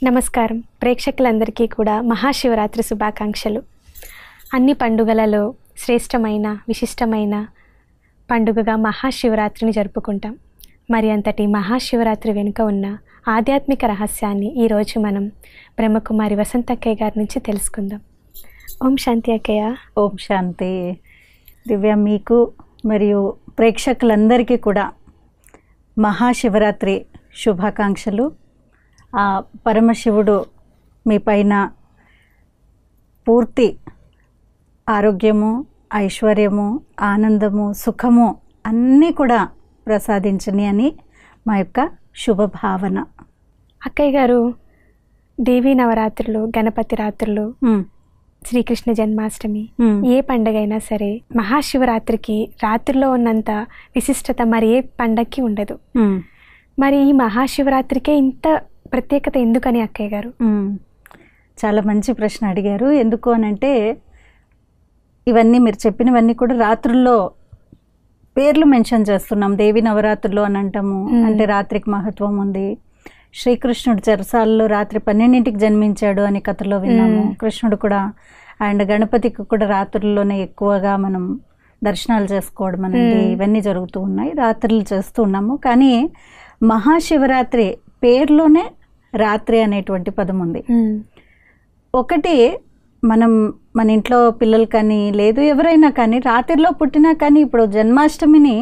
నమస్కారం. ప్రేక్షకులందరికీ కూడా మహాశివరాత్రి శుభాకాంక్షలు. అన్ని పండుగలలో శ్రేష్టమైన విశిష్టమైన పండుగగా మహాశివరాత్రిని జరుపుకుంటాం. మరి అంతటి మహాశివరాత్రి వెనుక ఉన్న ఆధ్యాత్మిక రహస్యాన్ని ఈరోజు మనం బ్రహ్మకుమారి వసంతక్కయ్య గారి నుంచి తెలుసుకుందాం. ఓం శాంతి అక్కయ్య. ఓం శాంతి. దివ్య, మీకు మరియు ప్రేక్షకులందరికీ కూడా మహాశివరాత్రి శుభాకాంక్షలు. ఆ పరమశివుడు మీ పైన పూర్తి ఆరోగ్యము, ఐశ్వర్యము, ఆనందము, సుఖము అన్నీ కూడా ప్రసాదించని అని మా యొక్క శుభభావన. అక్కయ్య గారు, దేవీ నవరాత్రులు, గణపతి రాత్రులు, శ్రీకృష్ణ జన్మాష్టమి, ఏ పండుగ అయినా సరే మహాశివరాత్రికి రాత్రిలో ఉన్నంత విశిష్టత మరి ఏ పండగకి ఉండదు. మరి ఈ మహాశివరాత్రికే ఇంత ప్రత్యేకత ఎందుకని అక్కయ్య గారు? చాలా మంచి ప్రశ్న అడిగారు. ఎందుకు అనంటే ఇవన్నీ మీరు చెప్పినవన్నీ కూడా రాత్రుల్లో పేర్లు మెన్షన్ చేస్తున్నాం. దేవి నవరాత్రులు అని అంటాము, అంటే రాత్రికి మహత్వం ఉంది. శ్రీకృష్ణుడు చెరసాలలో రాత్రి 12ంటికి జన్మించాడు అని కథలో విన్నాము. కృష్ణుడు కూడా అండ్ గణపతికి కూడా రాత్రుల్లోనే ఎక్కువగా మనం దర్శనాలు చేసుకోవడం అనేది ఇవన్నీ జరుగుతూ ఉన్నాయి. రాత్రులు చేస్తూ ఉన్నాము. కానీ మహాశివరాత్రి పేర్లోనే రాత్రి అనేటువంటి పదం ఉంది. ఒకటి, మనం మన ఇంట్లో పిల్లలు కానీ లేదు ఎవరైనా కానీ రాత్రిలో పుట్టినా కానీ ఇప్పుడు జన్మాష్టమిని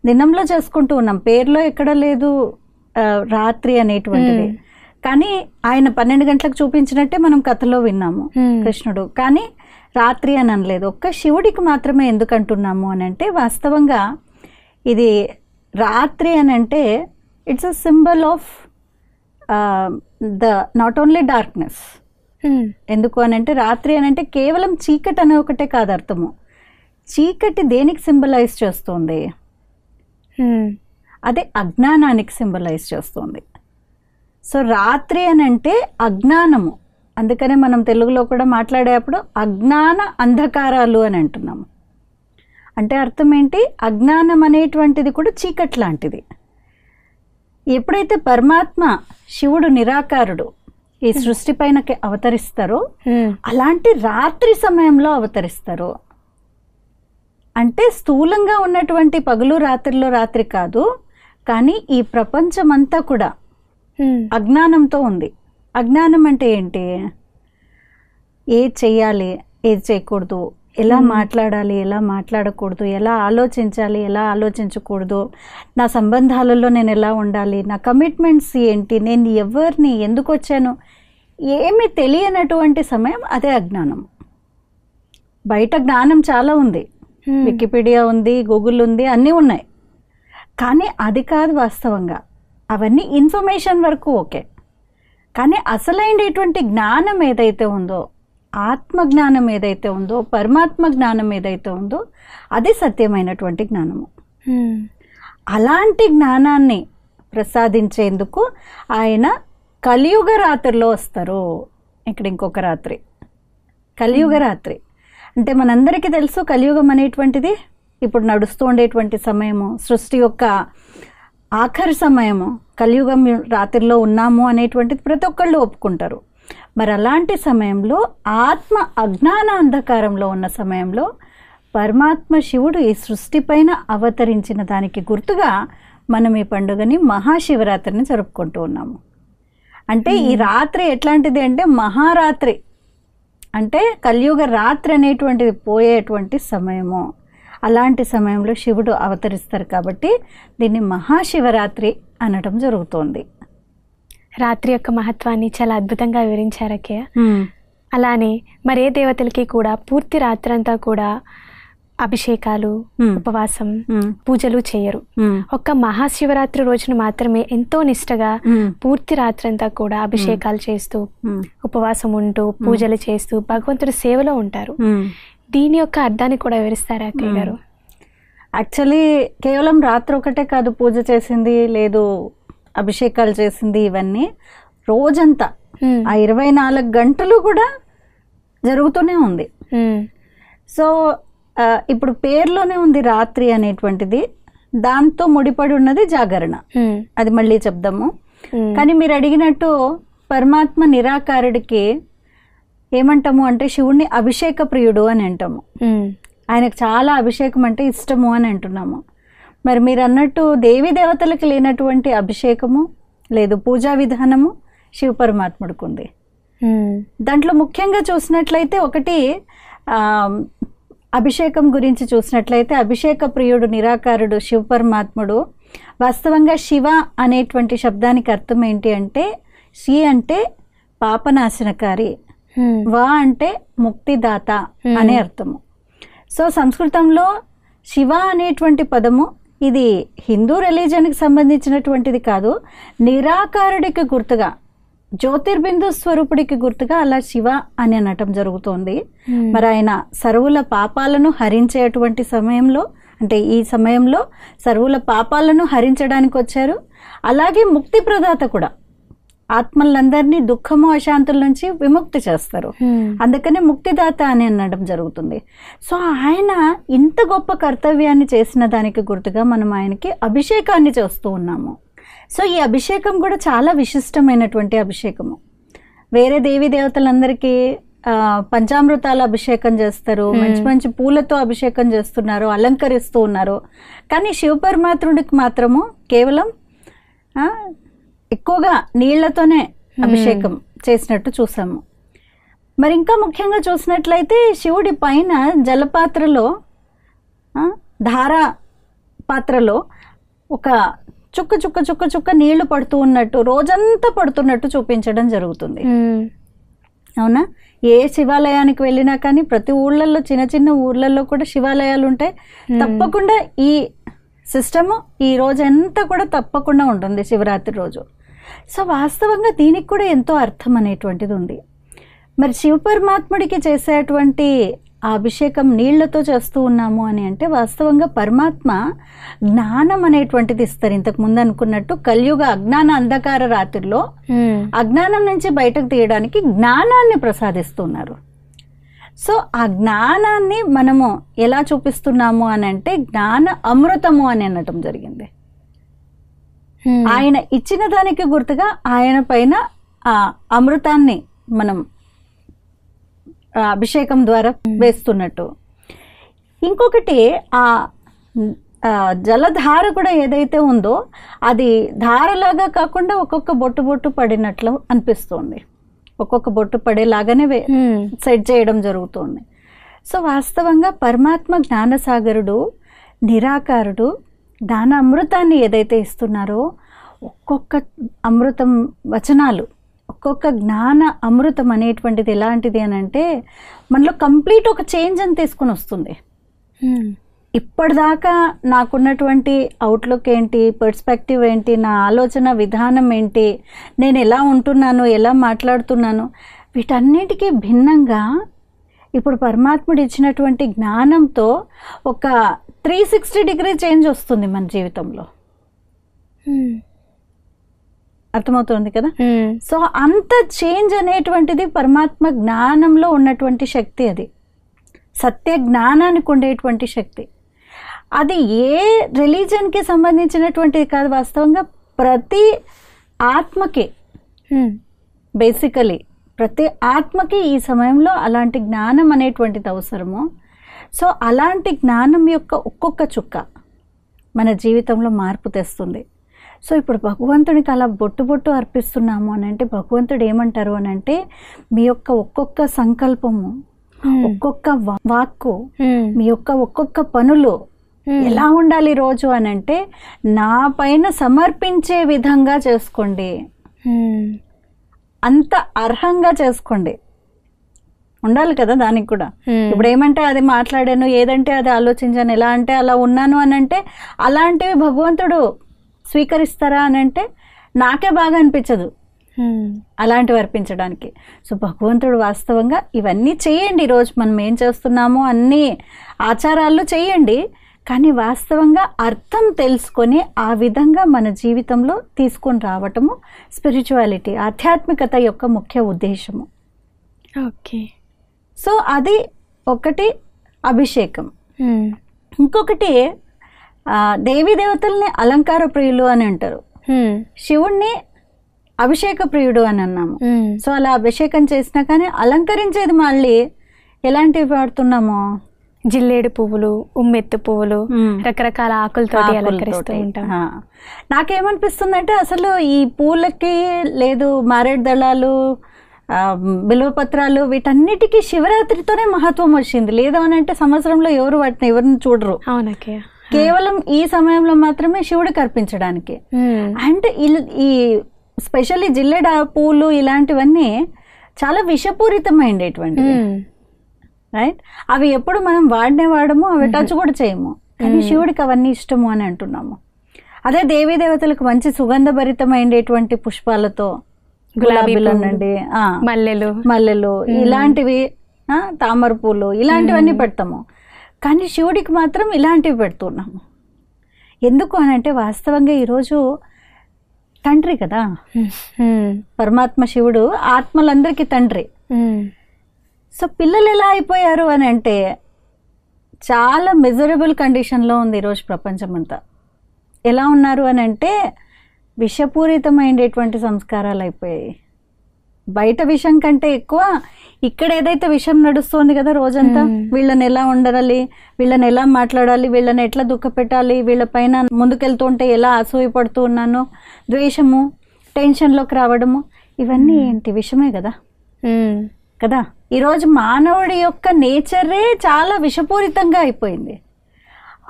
దినంలో చేసుకుంటూ ఉన్నాం. పేర్లో ఎక్కడ లేదు రాత్రి అనేటువంటిది. కానీ ఆయన 12 గంటలకు చూపించినట్టే మనం కథలో విన్నాము కృష్ణుడు. కానీ రాత్రి అని అనలేదు. ఒక్క శివుడికి మాత్రమే ఎందుకు అంటున్నాము అని అంటే, వాస్తవంగా ఇది రాత్రి అని అంటే it's a symbol of the not only darkness. ఎందుకు అని అంటే రాత్రి అని అంటే కేవలం చీకటి అనే ఒకటే కాదు అర్థము. చీకటి దేనికి సింబలైజ్ చేస్తుంది? అదే అజ్ఞానానికి సింబలైజ్ చేస్తుంది. సో రాత్రి అని అంటే అజ్ఞానము. అందుకనే మనం తెలుగులో కూడా మాట్లాడేటప్పుడు అజ్ఞాన అంధకారాలు అని అంటున్నాము. అంటే అర్థం ఏంటి? అజ్ఞానం అనేటువంటిది కూడా చీకటి లాంటిది. ఎప్పుడైతే పరమాత్మ శివుడు నిరాకారుడు ఈ సృష్టి పైన అవతరిస్తారో అలాంటి రాత్రి సమయంలో అవతరిస్తారు. అంటే స్థూలంగా ఉన్నటువంటి పగలు రాత్రిలో రాత్రి కాదు, కానీ ఈ ప్రపంచమంతా కూడా అజ్ఞానంతో ఉంది. అజ్ఞానం అంటే ఏంటి? ఏది చెయ్యాలి, ఏది చేయకూడదు, ఎలా మాట్లాడాలి, ఎలా మాట్లాడకూడదు, ఎలా ఆలోచించాలి, ఎలా ఆలోచించకూడదు, నా సంబంధాలలో నేను ఎలా ఉండాలి, నా కమిట్మెంట్స్ ఏంటి, నేను ఎవరిని, ఎందుకు వచ్చాను, ఏమీ తెలియనటువంటి సమయం అదే అజ్ఞానం. బయట జ్ఞానం చాలా ఉంది, వికీపీడియా ఉంది, గూగుల్ ఉంది, అన్నీ ఉన్నాయి. కానీ అది కాదు వాస్తవంగా. అవన్నీ ఇన్ఫర్మేషన్ వరకు ఓకే. కానీ అసలైనటువంటి జ్ఞానం ఏదైతే ఉందో, ఆత్మజ్ఞానం ఏదైతే ఉందో, పరమాత్మ జ్ఞానం ఏదైతే ఉందో అది సత్యమైనటువంటి జ్ఞానము. అలాంటి జ్ఞానాన్ని ప్రసాదించేందుకు ఆయన కలియుగ రాత్రిలో వస్తారు. ఇక్కడ ఇంకొక రాత్రి కలియుగ రాత్రి అంటే మనందరికీ తెలుసు కలియుగం అనేటువంటిది ఇప్పుడు నడుస్తూ ఉండేటువంటి సమయము, సృష్టి యొక్క ఆఖరి సమయము. కలియుగం రాత్రిలో ఉన్నాము అనేటువంటిది ప్రతి ఒక్కళ్ళు ఒప్పుకుంటారు. మరి అలాంటి సమయంలో ఆత్మ అజ్ఞాన అంధకారంలో ఉన్న సమయంలో పరమాత్మ శివుడు ఈ సృష్టి పైన అవతరించిన దానికి గుర్తుగా మనం ఈ పండుగని మహాశివరాత్రిని జరుపుకుంటూ ఉన్నాము. అంటే ఈ రాత్రి ఎట్లాంటిది అంటే మహారాత్రి, అంటే కలియుగ రాత్రి అనేటువంటిది పోయేటువంటి సమయము. అలాంటి సమయంలో శివుడు అవతరిస్తారు కాబట్టి దీన్ని మహాశివరాత్రి అనడం జరుగుతోంది. రాత్రి యొక్క మహత్వాన్ని చాలా అద్భుతంగా వివరించారకే. అలానే మరే దేవతలకి కూడా పూర్తి రాత్రంతా కూడా అభిషేకాలు, ఉపవాసం, పూజలు చేయరు. ఒక్క మహాశివరాత్రి రోజున మాత్రమే ఎంతో నిష్టగా పూర్తి రాత్రంతా కూడా అభిషేకాలు చేస్తూ, ఉపవాసం ఉంటూ, పూజలు చేస్తూ భగవంతుడి సేవలో ఉంటారు. దీని యొక్క అర్థాన్ని కూడా వివరిస్తారా అక్కయ్య గారు? యాక్చువల్లీ కేవలం రాత్రి ఒకటే కాదు పూజ చేసింది, లేదు అభిషేకాలు చేసింది, ఇవన్నీ రోజంతా ఆ 24 గంటలు కూడా జరుగుతూనే ఉంది. సో ఇప్పుడు పేర్లోనే ఉంది రాత్రి అనేటువంటిది. దాంతో ముడిపడి ఉన్నది జాగరణ. అది మళ్ళీ చెప్దాము. కానీ మీరు అడిగినట్టు పరమాత్మ నిరాకారుడికి ఏమంటాము అంటే శివుణ్ణి అభిషేక ప్రియుడు అని అంటాము. ఆయనకు చాలా అభిషేకం అంటే ఇష్టము అని అంటున్నాము. మరి మీరు అన్నట్టు దేవీ దేవతలకు లేనటువంటి అభిషేకము లేదు పూజా విధానము శివ పరమాత్ముడికి ఉంది. దాంట్లో ముఖ్యంగా చూసినట్లయితే ఒకటి అభిషేకం గురించి చూసినట్లయితే అభిషేక ప్రియుడు నిరాకారుడు శివ పరమాత్ముడు. వాస్తవంగా శివ అనేటువంటి శబ్దానికి అర్థం ఏంటి అంటే శి అంటే పాపనాశనకారి, వా అంటే ముక్తిదాత అనే అర్థము. సో సంస్కృతంలో శివ అనేటువంటి పదము ఇది హిందూ రిలీజన్కి సంబంధించినటువంటిది కాదు, నిరాకారుడికి గుర్తుగా జ్యోతిర్బిందు స్వరూపుడికి గుర్తుగా అలా శివ అని అనటం జరుగుతోంది. మరి ఆయన సర్వుల పాపాలను హరించేటువంటి సమయంలో అంటే ఈ సమయంలో సర్వుల పాపాలను హరించడానికి వచ్చారు. అలాగే ముక్తి ప్రదాత కూడా, ఆత్మలందరినీ దుఃఖము అశాంతుల నుంచి విముక్తి చేస్తారు. అందుకనే ముక్తిదాత అని అనడం జరుగుతుంది. సో ఆయన ఇంత గొప్ప కర్తవ్యాన్ని చేసిన దానికి గుర్తుగా మనం ఆయనకి అభిషేకాన్ని చేస్తూ ఉన్నాము. సో ఈ అభిషేకం కూడా చాలా విశిష్టమైనటువంటి అభిషేకము. వేరే దేవీ దేవతలందరికీ పంచామృతాల అభిషేకం చేస్తారు, మంచి మంచి పూలతో అభిషేకం చేస్తున్నారు, అలంకరిస్తూ ఉన్నారు. కానీ శివ పరమాత్ముడికి మాత్రము కేవలం ఎక్కువగా నీళ్లతోనే అభిషేకం చేసినట్టు చూసాము. మరి ఇంకా ముఖ్యంగా చూసినట్లయితే శివుడి పైన జలపాత్రలో ధారా పాత్రలో ఒక చుక్క చుక్క చుక్క చుక్క నీళ్లు పడుతూ ఉన్నట్టు, రోజంతా పడుతున్నట్టు చూపించడం జరుగుతుంది. అవునా? ఏ శివాలయానికి వెళ్ళినా కానీ ప్రతి ఊళ్ళల్లో చిన్న చిన్న ఊర్లలో కూడా శివాలయాలు ఉంటాయి. తప్పకుండా ఈ సిస్టము ఈ రోజంతా కూడా తప్పకుండా ఉంటుంది శివరాత్రి రోజు. సో వాస్తవంగా దీనికి కూడా ఎంతో అర్థం అనేటువంటిది ఉంది. మరి శివ పరమాత్ముడికి చేసేటువంటి ఆ అభిషేకం నీళ్లతో చేస్తూ ఉన్నాము అని అంటే వాస్తవంగా పరమాత్మ జ్ఞానం అనేటువంటిది ఇస్తారు. ఇంతకు ముందు అనుకున్నట్టు కలియుగ అజ్ఞాన అంధకార రాత్రిలో అజ్ఞానం నుంచి బయటకు తీయడానికి జ్ఞానాన్ని ప్రసాదిస్తున్నారు. సో ఆ జ్ఞానాన్ని మనము ఎలా చూపిస్తున్నాము అని అంటే జ్ఞాన అమృతము అని అనటం జరిగింది. ఆయన ఇచ్చిన దానికి గుర్తుగా ఆయన పైన ఆ అమృతాన్ని మనం అభిషేకం ద్వారా వేస్తున్నట్టు. ఇంకొకటి ఆ జలధార కూడా ఏదైతే ఉందో అది ధారలాగా కాకుండా ఒక్కొక్క బొట్టు బొట్టు పడినట్లు అనిపిస్తుంది, ఒక్కొక్క బొట్టు పడేలాగానే సెట్ చేయడం జరుగుతుంది. సో వాస్తవంగా పరమాత్మ జ్ఞానసాగరుడు నిరాకారుడు జ్ఞాన అమృతాన్ని ఏదైతే ఇస్తున్నారో ఒక్కొక్క అమృతం వచనాలు ఒక్కొక్క జ్ఞాన అమృతం అనేటువంటిది ఎలాంటిది అని అంటే మనలో కంప్లీట్ ఒక చేంజ్ అని తీసుకుని వస్తుంది. ఇప్పటిదాకా నాకున్నటువంటి అవుట్లుక్ ఏంటి, పర్స్పెక్టివ్ ఏంటి, నా ఆలోచన విధానం ఏంటి, నేను ఎలా ఉంటున్నాను, ఎలా మాట్లాడుతున్నాను, వీటన్నిటికీ భిన్నంగా ఇప్పుడు పరమాత్ముడు ఇచ్చినటువంటి జ్ఞానంతో ఒక 360 డిగ్రీ చేంజ్ వస్తుంది మన జీవితంలో. అర్థమవుతుంది కదా? సో అంత చేంజ్ అనేటువంటిది పరమాత్మ జ్ఞానంలో ఉన్నటువంటి శక్తి, అది సత్య జ్ఞానానికి ఉండేటువంటి శక్తి. అది ఏ రిలీజన్కి సంబంధించినటువంటిది కాదు, వాస్తవంగా ప్రతి ఆత్మకి, బేసికలీ ప్రతి ఆత్మకి ఈ సమయంలో అలాంటి జ్ఞానం అనేటువంటిది అవసరము. సో అలాంటి జ్ఞానం యొక్క ఒక్కొక్క చుక్క మన జీవితంలో మార్పు తెస్తుంది. సో ఇప్పుడు భగవంతుడికి అలా బొట్టు బొట్టు అర్పిస్తున్నాము అని అంటే భగవంతుడు ఏమంటారు అని అంటే మీ యొక్క ఒక్కొక్క సంకల్పము, ఒక్కొక్క వాక్కు, మీ యొక్క ఒక్కొక్క పనులు ఎలా ఉండాలి రోజు అని అంటే నా పైన సమర్పించే విధంగా చేసుకోండి, అంత అర్హంగా చేసుకోండి. ఉండాలి కదా దానికి కూడా. ఇప్పుడు ఏమంటే అది మాట్లాడాను, ఏదంటే అది ఆలోచించాను, ఎలా అంటే అలా ఉన్నాను అని అంటే అలాంటివి భగవంతుడు స్వీకరిస్తారా అని అంటే నాకే బాగా అనిపించదు అలాంటివి అర్పించడానికి. సో భగవంతుడు వాస్తవంగా ఇవన్నీ చేయండి, ఈరోజు మనం ఏం చేస్తున్నామో అన్ని ఆచారాలు చేయండి, కానీ వాస్తవంగా అర్థం తెలుసుకొని ఆ విధంగా మన జీవితంలో తీసుకొని రావటము స్పిరిచువాలిటీ, ఆధ్యాత్మికత యొక్క ముఖ్య ఉద్దేశము. ఓకే. సో అది ఒకటి అభిషేకం. ఇంకొకటి దేవీ దేవతల్ని అలంకార ప్రియులు అని అంటారు. శివుణ్ణి అభిషేక ప్రియుడు అని అన్నాము. సో అలా అభిషేకం చేసినా కానీ అలంకరించేది మళ్ళీ ఎలాంటివి వాడుతున్నాము? జిల్లేడు పువ్వులు, ఉమ్మెత్తు పువ్వులు, రకరకాల ఆకులతో అలంకరిస్తూ ఉంటాం. నాకేమనిపిస్తుందంటే అసలు ఈ పూలకి లేదు మారేడు దళాలు, బిల్వపత్రాలు వీటన్నిటికీ శివరాత్రితోనే మహత్వం వచ్చింది. లేదు అని అంటే సంవత్సరంలో వాటిని ఎవరిని చూడరు. అవునకే, కేవలం ఈ సమయంలో మాత్రమే శివుడికి అర్పించడానికి. అంటే ఈ స్పెషల్లీ జిల్లేడ పూలు ఇలాంటివన్నీ చాలా విషపూరితమైనటువంటి, రైట్? అవి ఎప్పుడు మనం వాడము, అవి టచ్ కూడా చేయము. కానీ శివుడికి అవన్నీ ఇష్టము అని అంటున్నాము. అదే దేవీ దేవతలకు మంచి సుగంధభరితమైనటువంటి పుష్పాలతో, గులాబీలనండి, మల్లెలు ఇలాంటివి, తామర పూలు ఇలాంటివన్నీ పెడతాము. కానీ శివుడికి మాత్రం ఇలాంటివి పెడుతున్నాము. ఎందుకు అని అంటే వాస్తవంగా ఈరోజు తండ్రి కదా పరమాత్మ శివుడు, ఆత్మలందరికీ తండ్రి. సో పిల్లలు ఎలా అయిపోయారు అని అంటే చాలా మిజరబుల్ కండిషన్లో ఉంది ఈరోజు ప్రపంచం అంతా. ఎలా ఉన్నారు అని అంటే విషపూరితమైనటువంటి సంస్కారాలు అయిపోయాయి. బయట విషయం కంటే ఎక్కువ ఇక్కడ ఏదైతే విషయం నడుస్తుంది కదా రోజంతా, వీళ్ళని ఎలా ఉండాలి, వీళ్ళని ఎలా మాట్లాడాలి, వీళ్ళని ఎట్లా దుఃఖ పెట్టాలి, వీళ్ళ పైన ముందుకెళ్తుంటే ఎలా అసూయపడుతూ ఉన్నాను, ద్వేషము, టెన్షన్లోకి రావడము, ఇవన్నీ ఏంటి విషమే కదా కదా. ఈరోజు మానవుడి యొక్క నేచరే చాలా విషపూరితంగా అయిపోయింది.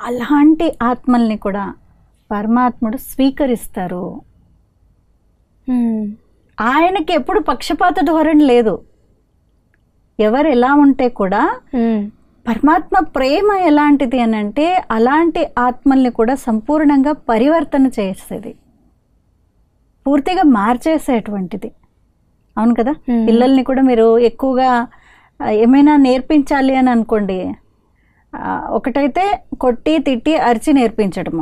అలాంటి ఆత్మల్ని కూడా పరమాత్ముడు స్వీకరిస్తారు. ఆయనకి ఎప్పుడు పక్షపాత ధోరణి లేదు. ఎవరు ఎలా ఉంటే కూడా పరమాత్మ ప్రేమ ఎలాంటిది అని అంటే అలాంటి ఆత్మల్ని కూడా సంపూర్ణంగా పరివర్తన చేసేది, పూర్తిగా మార్చేసేటువంటిది. అవును కదా. పిల్లల్ని కూడా మీరు ఎక్కువగా ఏమైనా నేర్పించాలి అని అనుకోండి, ఒకటైతే కొట్టి తిట్టి అరిచి నేర్పించడము,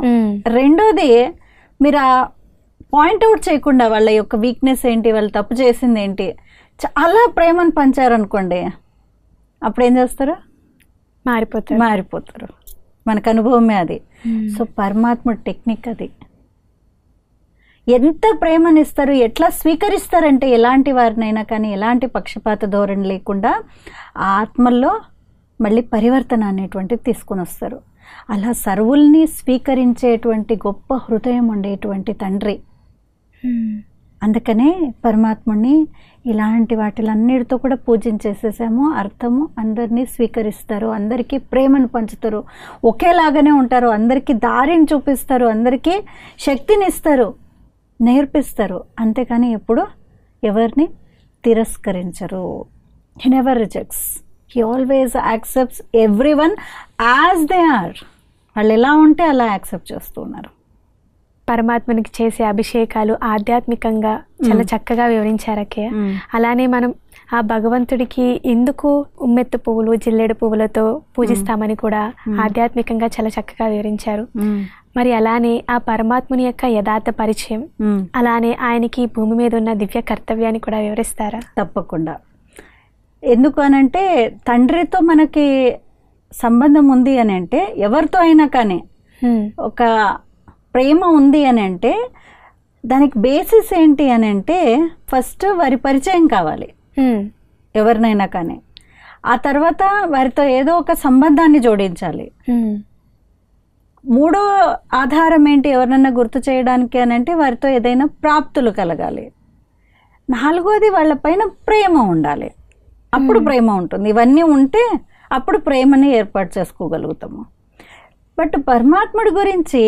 రెండోది మీరు ఆ పాయింట్అవుట్ చేయకుండా వాళ్ళ యొక్క వీక్నెస్ ఏంటి, వాళ్ళు తప్పు చేసింది ఏంటి, చాలా ప్రేమను పంచారనుకోండి, అప్పుడు ఏం చేస్తారు? మారిపోతారు. మనకు అనుభవమే అది. సో పరమాత్మ టెక్నిక్ అది. ఎంత ప్రేమనిస్తారు, ఎట్లా స్వీకరిస్తారంటే ఎలాంటి వారినైనా కానీ ఎలాంటి పక్షపాత ధోరణి లేకుండా ఆ ఆత్మల్లో మళ్ళీ పరివర్తన అనేటువంటిది తీసుకొని వస్తారు. అలా సర్వుల్ని స్వీకరించేటువంటి గొప్ప హృదయం ఉండేటువంటి తండ్రి. అందుకనే పరమాత్ముడిని ఇలాంటి వాటిలన్నిటితో కూడా పూజించేసేసాము. అర్థము అందరినీ స్వీకరిస్తారు, అందరికీ ప్రేమను పంచుతారు, ఒకేలాగానే ఉంటారు, అందరికీ దారిని చూపిస్తారు, అందరికీ శక్తిని ఇస్తారు, నేర్పిస్తారు. అంతేకాని ఎప్పుడు ఎవరిని తిరస్కరించరు. He never rejects, he always accepts everyone as they are. వాళ్ళు ఎలా ఉంటే అలా యాక్సెప్ట్ చేస్తూ ఉన్నారు. పరమాత్మనికి చేసే అభిషేకాలు ఆధ్యాత్మికంగా చాలా చక్కగా వివరించారకే. అలానే మనం ఆ భగవంతుడికి ఎందుకు ఉమ్మెత్తు పువ్వులు, జిల్లేడు పువ్వులతో పూజిస్తామని కూడా ఆధ్యాత్మికంగా చాలా చక్కగా వివరించారు. మరి అలానే ఆ పరమాత్ముని యొక్క యథార్థ పరిచయం, అలానే ఆయనకి భూమి మీద ఉన్న దివ్య కర్తవ్యాన్ని కూడా వివరిస్తారా? తప్పకుండా. ఎందుకు అనంటే తండ్రితో మనకి సంబంధం ఉంది అని అంటే, ఎవరితో అయినా కానీ ఒక ప్రేమ ఉంది అని అంటే దానికి బేసిస్ ఏంటి అని అంటే ఫస్ట్ వారి పరిచయం కావాలి ఎవరినైనా కానీ. ఆ తర్వాత వారితో ఏదో ఒక సంబంధాన్ని జోడించాలి. మూడో ఆధారం ఏంటి ఎవరినైనా గుర్తు చేయడానికి అని అంటే వారితో ఏదైనా ప్రాప్తులు కలగాలి. నాలుగోది వాళ్ళపైన ప్రేమ ఉండాలి. అప్పుడు ప్రేమ ఉంటుంది. ఇవన్నీ ఉంటే అప్పుడు ప్రేమని ఏర్పాటు చేసుకోగలుగుతాము. బట్ పరమాత్ముడి గురించి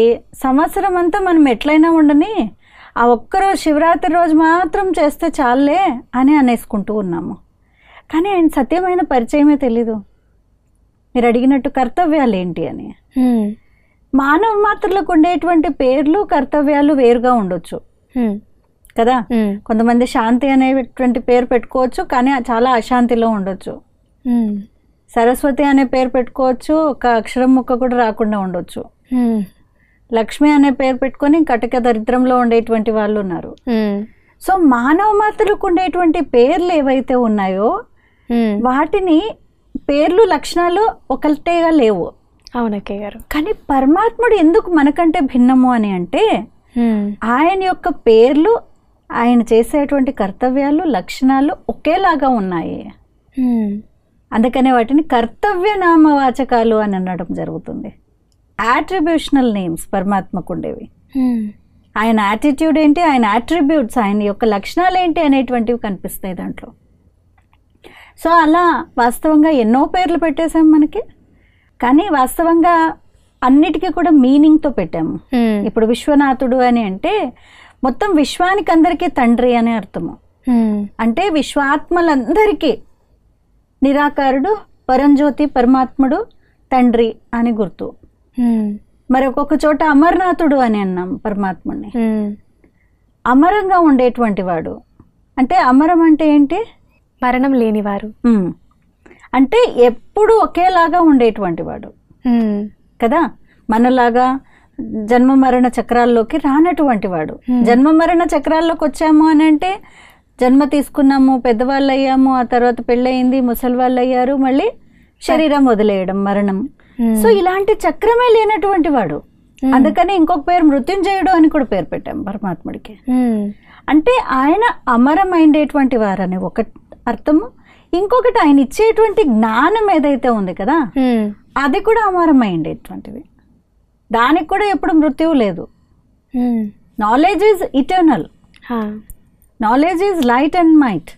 సంవత్సరం అంతా మనం ఎట్లయినా ఉండని ఆ ఒక్కరోజు శివరాత్రి రోజు మాత్రం చేస్తే చాలే అని అనేసుకుంటూ ఉన్నాము. కానీ ఆయన సత్యమైన పరిచయమే తెలీదు. మీరు అడిగినట్టు కర్తవ్యాలు ఏంటి అని. మానవ మాత్రలకు ఉండేటువంటి పేర్లు, కర్తవ్యాలు వేరుగా ఉండొచ్చు కదా. కొంతమంది శాంతి అనేటువంటి పేరు పెట్టుకోవచ్చు, కానీ చాలా అశాంతిలో ఉండొచ్చు. సరస్వతి అనే పేరు పెట్టుకోవచ్చు, ఒక అక్షరం ముక్క కూడా రాకుండా ఉండొచ్చు. లక్ష్మి అనే పేరు పెట్టుకొని కటక దరిద్రంలో ఉండేటువంటి వాళ్ళు ఉన్నారు. సో మానవ మాత్రలకు ఉండేటువంటి పేర్లు ఏవైతే ఉన్నాయో వాటిని పేర్లు, లక్షణాలు ఒకటేగా లేవు. అవునకే గారు. కానీ పరమాత్ముడు ఎందుకు మనకంటే భిన్నము అని అంటే ఆయన యొక్క పేర్లు, ఆయన చేసేటువంటి కర్తవ్యాలు లక్షణాలు ఒకేలాగా ఉన్నాయి. అందుకనే వాటిని కర్తవ్య నామవాచకాలు అని అనడం జరుగుతుంది. యాట్రిబ్యూషనల్ నేమ్స్ పరమాత్మకు ఉండేవి. ఆయన యాటిట్యూడ్ ఏంటి, ఆయన యాట్రిబ్యూట్స్, ఆయన యొక్క లక్షణాలు ఏంటి అనేటువంటివి కనిపిస్తాయి దాంట్లో. సో అలా వాస్తవంగా ఎన్నో పేర్లు పెట్టేశాం మనకి, కానీ వాస్తవంగా అన్నిటికీ కూడా మీనింగ్తో పెట్టాము. ఇప్పుడు విశ్వనాథుడు అని అంటే మొత్తం విశ్వానికి అందరికీ తండ్రి అనే అర్థము. అంటే విశ్వాత్మలందరికీ నిరాకారుడు, పరంజ్యోతి, పరమాత్ముడు, తండ్రి అని గుర్తు. మరి ఒక్కొక్క చోట అమర్నాథుడు అని అన్నాం పరమాత్ముడిని. అమరంగా ఉండేటువంటి వాడు. అంటే అమరం అంటే ఏంటి? మరణం లేనివారు. అంటే ఎప్పుడు ఒకేలాగా ఉండేటువంటి వాడు కదా. మనలాగా జన్మ మరణ చక్రాల్లోకి రానటువంటి వాడు. జన్మ మరణ చక్రాల్లోకి వచ్చాము అని అంటే జన్మ తీసుకున్నాము, పెద్దవాళ్ళు అయ్యాము, ఆ తర్వాత పెళ్ళయింది, ముసలి వాళ్ళు అయ్యారు, మళ్ళీ శరీరం వదిలేయడం, మరణం. సో ఇలాంటి చక్రమే లేనటువంటి వాడు. అందుకని ఇంకొక పేరు మృత్యుంజయుడు అని కూడా పేరు పెట్టాం పరమాత్ముడికి. అంటే ఆయన అమరమైండేటువంటి వారని ఒక అర్థము. ఇంకొకటి ఆయన ఇచ్చేటువంటి జ్ఞానం ఏదైతే ఉంది కదా, అది కూడా అమరమైండేటువంటిది. దానికి కూడా ఎప్పుడు మృత్యువు లేదు. Knowledge is eternal, knowledge is light and might.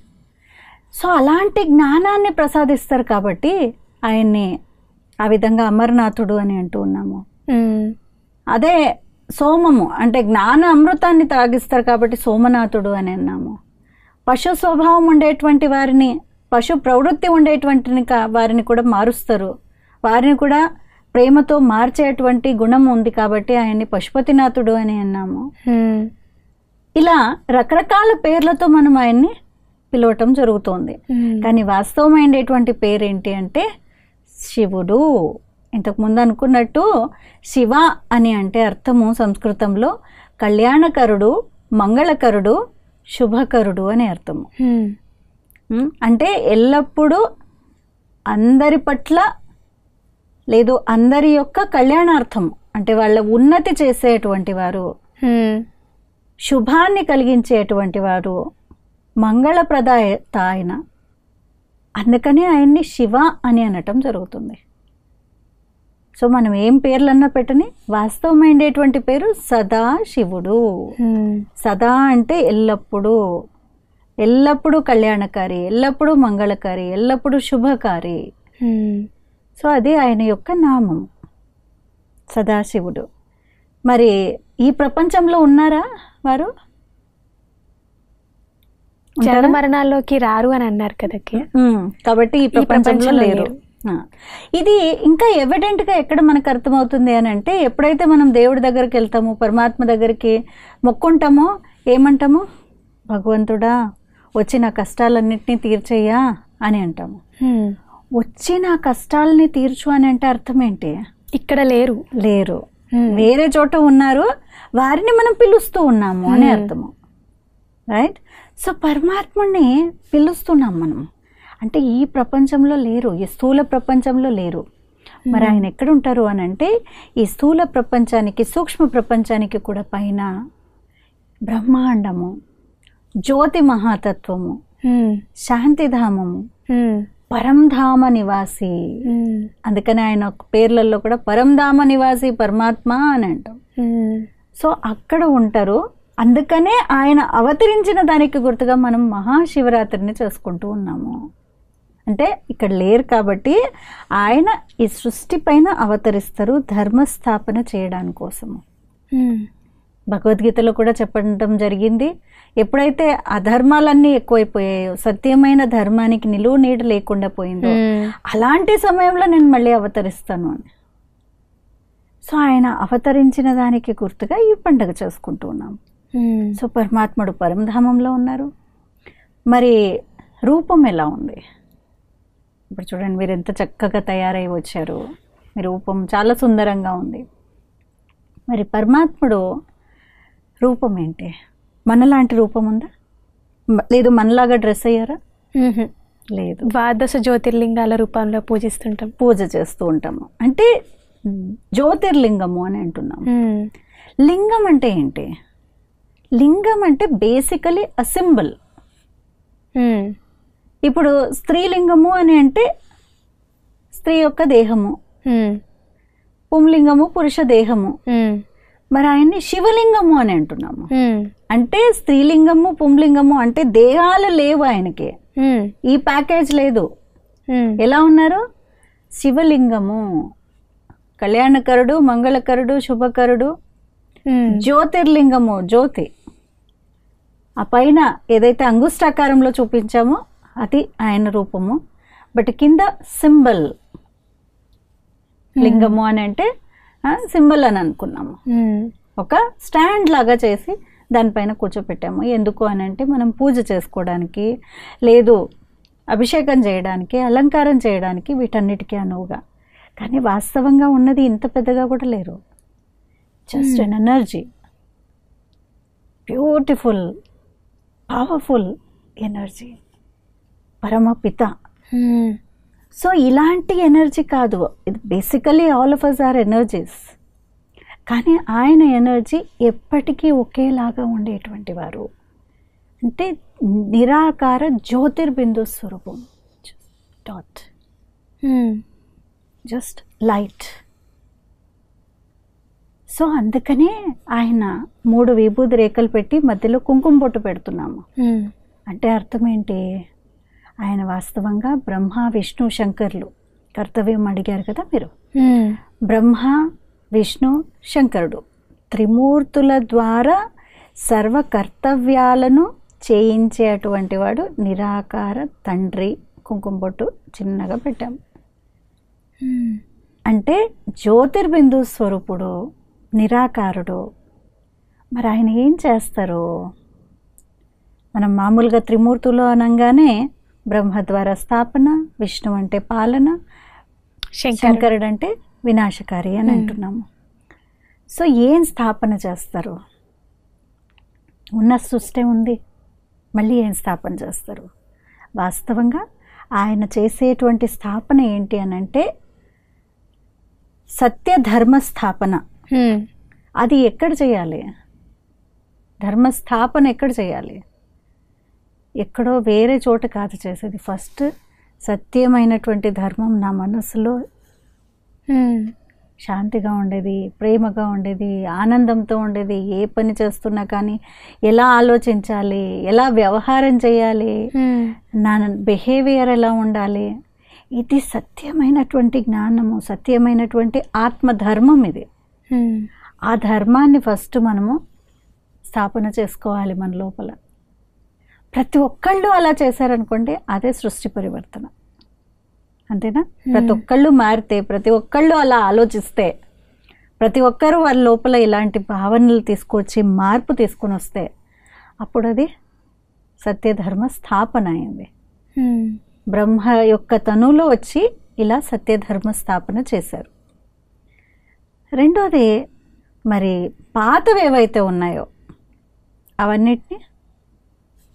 So అలాంటి జ్ఞానాన్ని ప్రసాదిస్తారు కాబట్టి ఆయన్ని ఆ విధంగా అమర్నాథుడు అని అంటూ ఉన్నాము. అదే సోమము అంటే జ్ఞాన అమృతాన్ని తాగిస్తారు కాబట్టి సోమనాథుడు అని అన్నాము. పశు స్వభావం ఉండేటువంటి వారిని, పశు ప్రవృత్తి ఉండేటువంటి వారిని కూడా మారుస్తారు. వారిని కూడా ప్రేమతో మార్చేటువంటి గుణం ఉంది కాబట్టి ఆయన్ని పశుపతినాథుడు అని అన్నాము. ఇలా రకరకాల పేర్లతో మనం ఆయన్ని పిలవటం జరుగుతోంది. కానీ వాస్తవమైనటువంటి పేరేంటి అంటే శివుడు. ఇంతకుముందు అనుకున్నట్టు శివ అని అంటే అర్థము సంస్కృతంలో కళ్యాణకరుడు, మంగళకరుడు, శుభకరుడు అని అర్థము. అంటే ఎల్లప్పుడూ అందరి పట్ల లేదు అందరి యొక్క కళ్యాణార్థం, అంటే వాళ్ళ ఉన్నతి చేసేటువంటి వారు, శుభాన్ని కలిగించేటువంటి వారు, మంగళప్రదాయత ఆయన. అందుకని ఆయన్ని శివ అని అనటం జరుగుతుంది. సో మనం ఏం పేర్లన్నా పెట్టని వాస్తవమైనటువంటి పేరు సదా శివుడు. సదా అంటే ఎల్లప్పుడూ, ఎల్లప్పుడూ కళ్యాణకారి, ఎల్లప్పుడూ మంగళకారి, ఎల్లప్పుడూ శుభకారి. సో అది ఆయన యొక్క నామం సదాశివుడు. మరి ఈ ప్రపంచంలో ఉన్నారా వారు? జన్మ మరణాల్లోకి రారు అని అన్నారు కదా. కాబట్టి ఈ ప్రపంచంలో లేరు. ఇది ఇంకా ఎవిడెంట్గా ఎక్కడ మనకు అర్థమవుతుంది అని అంటే ఎప్పుడైతే మనం దేవుడి దగ్గరికి వెళ్తామో, పరమాత్మ దగ్గరికి మొక్కుంటామో, ఏమంటాము? భగవంతుడా వచ్చి నా కష్టాలన్నింటినీ తీర్చేయ్యా అని అంటాము. వచ్చి నా కష్టాలని తీర్చు అని అంటే అర్థం ఏంటి? ఇక్కడ లేరు, లేరు, వేరే చోట ఉన్నారు, వారిని మనం పిలుస్తూ ఉన్నాము అని అర్థము. రైట్? సో పరమాత్ముడిని పిలుస్తున్నాం మనం. అంటే ఈ ప్రపంచంలో లేరు, ఈ స్థూల ప్రపంచంలో లేరు. మరి ఆయన ఎక్కడ ఉంటారు అని అంటే ఈ స్థూల ప్రపంచానికి, సూక్ష్మ ప్రపంచానికి కూడా పైన బ్రహ్మాండము, జ్యోతి మహాతత్వము, శాంతిధామము, పరంధామ నివాసి. అందుకని ఆయన పేర్లలో కూడా పరంధామ నివాసి పరమాత్మ అని అంటాం. సో అక్కడ ఉంటారు. అందుకనే ఆయన అవతరించిన దానికి గుర్తుగా మనం మహాశివరాత్రిని చేసుకుంటూ ఉన్నాము. అంటే ఇక్కడ లేరు కాబట్టి ఆయన ఈ సృష్టి పైన అవతరిస్తారు ధర్మస్థాపన చేయడానికి కోసము. భగవద్గీతలో కూడా చెప్పడం జరిగింది, ఎప్పుడైతే అధర్మాలన్నీ ఎక్కువైపోయాయో, సత్యమైన ధర్మానికి నిలువు నీడ లేకుండా పోయిందో, అలాంటి సమయంలో నేను మళ్ళీ అవతరిస్తాను అని. సో ఆయన అవతరించిన దానికి గుర్తుగా ఈ పండుగ చేసుకుంటూ ఉన్నాం. సో పరమాత్ముడు పరంధామంలో ఉన్నారు. మరి రూపం ఎలా ఉంది? ఇప్పుడు చూడండి, మీరు ఎంత చక్కగా తయారై వచ్చారు, మీ రూపం చాలా సుందరంగా ఉంది. మరి పరమాత్ముడు రూపం ఏంటి? మనలాంటి రూపం ఉందా? లేదు మనలాగా డ్రెస్ అయ్యారా? లేదు. ద్వాదశ జ్యోతిర్లింగాల రూపంలో పూజిస్తుంటాం, పూజ చేస్తూ ఉంటాము. అంటే జ్యోతిర్లింగము అని అంటున్నాము. లింగం అంటే ఏంటి? లింగం అంటే బేసికలీ అ సింబల్. ఇప్పుడు స్త్రీలింగము అని అంటే స్త్రీ యొక్క దేహము, పుంలింగము పురుష దేహము. మరి ఆయన్ని శివలింగము అని అంటున్నాము. అంటే స్త్రీలింగము పుంలింగము అంటే దేహాలు లేవు ఆయనకి, ఈ ప్యాకేజ్ లేదు. ఎలా ఉన్నారు? శివలింగము, కళ్యాణకరుడు, మంగళకరుడు, శుభకరుడు, జ్యోతిర్లింగము, జ్యోతి. ఆ పైన ఏదైతే అంగుష్టాకారంలో చూపించామో అది ఆయన రూపము. బట్ కింద సింబల్. లింగము అని అంటే సింబల్ అని అనుకున్నాము. ఒక స్టాండ్ లాగా చేసి దానిపైన కూర్చోపెట్టాము. ఎందుకు అని అంటే మనం పూజ చేసుకోవడానికి, లేదు అభిషేకం చేయడానికి, అలంకారం చేయడానికి, వీటన్నిటికీ అనువుగా. కానీ వాస్తవంగా ఉన్నది ఇంత పెద్దగా కూడా లేరు. Just an energy, beautiful powerful energy, పరమపిత. సో ఇలాంటి ఎనర్జీ కాదు, ఇది basically all of us are energies. కానీ ఆయన ఎనర్జీ ఎప్పటికీ ఒకేలాగా ఉండేటువంటి వారు. అంటే నిరాకార జ్యోతిర్బిందు స్వరూపం, డాట్, జస్ట్ లైట్. సో అందుకనే ఆయన 3 విభూది రేఖలు పెట్టి మధ్యలో కుంకుమ బొట్టు పెడుతున్నాము. అంటే అర్థం ఏంటి? ఆయన వాస్తవంగా బ్రహ్మ విష్ణు శంకరులు. కర్తవ్యం అడిగారు కదా మీరు. బ్రహ్మ విష్ణు శంకరుడు త్రిమూర్తుల ద్వారా సర్వ కర్తవ్యాలను చేయించేటువంటి వాడు నిరాకార తండ్రి. కుంకుమ బొట్టు చిన్నగా పెట్టాము. అంటే జ్యోతిర్బిందు స్వరూపుడు, నిరాకారుడు. మరి ఆయన ఏం చేస్తారు? మనం మామూలుగా త్రిమూర్తులు అనగానే బ్రహ్మ ద్వారా స్థాపన, విష్ణు అంటే పాలన, శంకరుడు అంటే వినాశకారి అని అంటున్నాము. సో ఏం స్థాపన చేస్తారు? ఉన్న సృష్టి ఉంది, మళ్ళీ ఏం స్థాపన చేస్తారు? వాస్తవంగా ఆయన చేసేటువంటి స్థాపన ఏంటి అని అంటే సత్యధర్మ స్థాపన. అది ఎక్కడ చేయాలి? ధర్మస్థాపన ఎక్కడ చేయాలి? ఎక్కడో వేరే చోట కాదు చేసేది. ఫస్ట్ సత్యమైనటువంటి ధర్మం నా మనసులో శాంతిగా ఉండేది, ప్రేమగా ఉండేది, ఆనందంతో ఉండేది. ఏ పని చేస్తున్నా కానీ ఎలా ఆలోచించాలి, ఎలా వ్యవహారం చేయాలి, నా బిహేవియర్ ఎలా ఉండాలి, ఇది సత్యమైనటువంటి జ్ఞానము, సత్యమైనటువంటి ఆత్మధర్మం ఇది. ఆ ధర్మాన్ని ఫస్ట్ మనము స్థాపన చేసుకోవాలి మన లోపల. ప్రతి ఒక్కళ్ళు అలా చేశారనుకోండి, అదే సృష్టి పరివర్తన. అంతేనా? ప్రతి ఒక్కళ్ళు మారితే, ప్రతి ఒక్కళ్ళు అలా ఆలోచిస్తే, ప్రతి ఒక్కరూ వాళ్ళ లోపల ఇలాంటి భావనలు తీసుకొచ్చి మార్పు తీసుకొని వస్తే అప్పుడు అది సత్యధర్మ స్థాపన అయింది. బ్రహ్మ యొక్క తనువులో వచ్చి ఇలా సత్యధర్మ స్థాపన చేశారు. రెండోది, మరి పాతవి ఏవైతే ఉన్నాయో అవన్నిటిని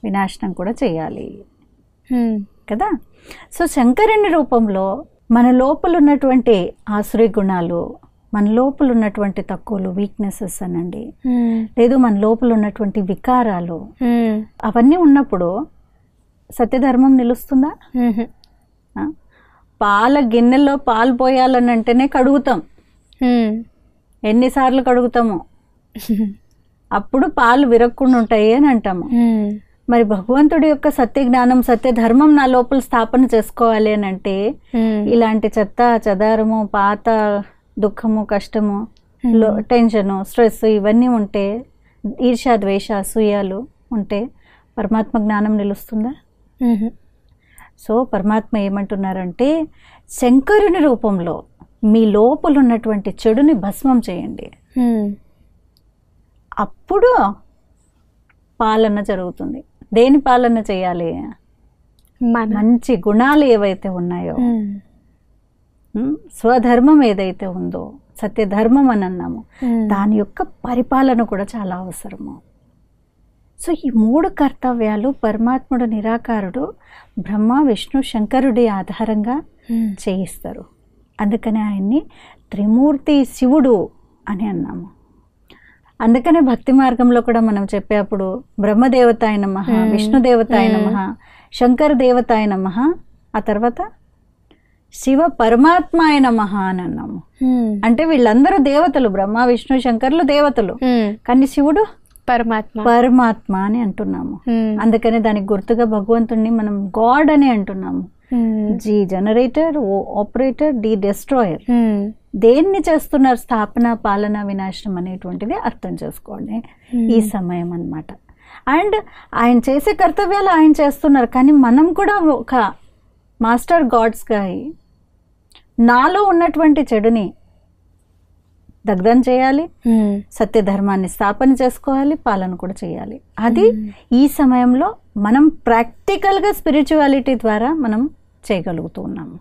వినాశనం కూడా చేయాలి కదా. సో శంకరుని రూపంలో మన లోపల ఉన్నటువంటి ఆసురీ గుణాలు, మన లోపల ఉన్నటువంటి తక్కువలు, వీక్నెసెస్ అనండి, లేదు మన లోపల ఉన్నటువంటి వికారాలు, అవన్నీ ఉన్నప్పుడు సత్యధర్మం నిలుస్తుందా? పాల గిన్నెలో పాలు పోయాలని అంటేనే కడుగుతాం. ఎన్నిసార్లు కడుగుతాము, అప్పుడు పాలు విరక్కుండా ఉంటాయి అని అంటాము. మరి భగవంతుడి యొక్క సత్య జ్ఞానం, సత్య ధర్మం నా లోపల స్థాపన చేసుకోవాలి అని అంటే ఇలాంటి చెత్త చెదారము, పాత దుఃఖము, కష్టము, టెన్షను, స్ట్రెస్ ఇవన్నీ ఉంటే, ఈర్ష ద్వేష అసూయాలు ఉంటే పరమాత్మ జ్ఞానం నిలుస్తుందా? సో పరమాత్మ ఏమంటున్నారంటే శంకరుని రూపంలో మీ లోపల ఉన్నటువంటి చెడుని భస్మం చేయండి, అప్పుడు పాలన జరుగుతుంది. దేని పాలన చేయాలి? మంచి గుణాలు ఏవైతే ఉన్నాయో, స్వధర్మం ఏదైతే ఉందో, సత్యధర్మం అని అన్నాము, దాని యొక్క పరిపాలన కూడా చాలా అవసరము. సో ఈ 3 కర్తవ్యాలు పరమాత్ముడు నిరాకారుడు బ్రహ్మ విష్ణు శంకరుడి ఆధారంగా చేయిస్తారు. అందుకని ఆయన్ని త్రిమూర్తి శివుడు అని అన్నాము. అందుకనే భక్తి మార్గంలో కూడా మనం చెప్పేప్పుడు బ్రహ్మదేవతాయ నమః, విష్ణుదేవతాయ నమః, శంకర దేవతాయ నమః, ఆ తర్వాత శివ పరమాత్మాయ నమః అని అన్నాము. అంటే వీళ్ళందరూ దేవతలు, బ్రహ్మ విష్ణు శంకర్లు దేవతలు, కానీ శివుడు పరమాత్మ అని అంటున్నాము. అందుకనే దానికి గుర్తుగా భగవంతుడిని మనం గాడ్ అని అంటున్నాము. జీ జనరేటర్, ఓ ఆపరేటర్, డి డెస్ట్రాయర్. దేన్ని చేస్తున్నారు? స్థాపన, పాలన, వినాశనం అనేటువంటిది అర్థం చేసుకోండి ఈ సమయం అన్నమాట. అండ్ ఆయన చేసే కర్తవ్యాలు ఆయన చేస్తున్నారు, కానీ మనం కూడా ఒక మాస్టర్ గాడ్స్గా నాలో ఉన్నటువంటి చెడుని దగ్ధం చేయాలి, సత్యధర్మాన్ని స్థాపన చేసుకోవాలి, పాలన కూడా చేయాలి. అది ఈ సమయంలో మనం ప్రాక్టికల్గా స్పిరిచువాలిటీ ద్వారా మనం చేయగలుగుతూ ఉన్నాము.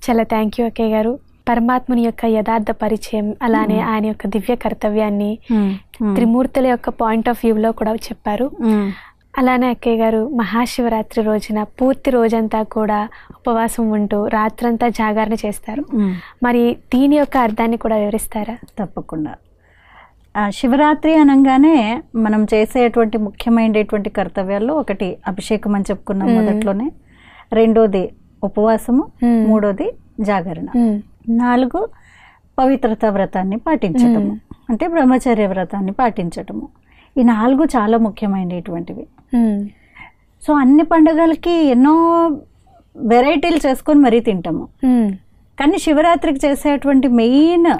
చాలా థ్యాంక్ యూ అక్కయ్య గారు. పరమాత్ముని యొక్క యథార్థ పరిచయం, అలానే ఆయన యొక్క దివ్య కర్తవ్యాన్ని త్రిమూర్తుల యొక్క పాయింట్ ఆఫ్ వ్యూలో కూడా చెప్పారు. అలానే అక్కయ్య గారు మహాశివరాత్రి రోజున పూర్తి రోజంతా కూడా ఉపవాసం ఉంటూ రాత్రంతా జాగరణ చేస్తారు. మరి దీని యొక్క అర్థాన్ని కూడా వివరిస్తారా? తప్పకుండా. శివరాత్రి అనగానే మనం చేసేటువంటి ముఖ్యమైనటువంటి కర్తవ్యాల్లో ఒకటి అభిషేకం అని చెప్పుకున్నాం మొదట్లోనే, రెండోది ఉపవాసము, మూడోది జాగరణ, 4 పవిత్రత వ్రతాన్ని పాటించటము, అంటే బ్రహ్మచర్య వ్రతాన్ని పాటించటము. ఈ 4 చాలా ముఖ్యమైనటువంటివి. సో అన్ని పండుగలకి ఎన్నో వెరైటీలు చేసుకొని మరీ తింటాము, కానీ శివరాత్రికి చేసేటువంటి మెయిన్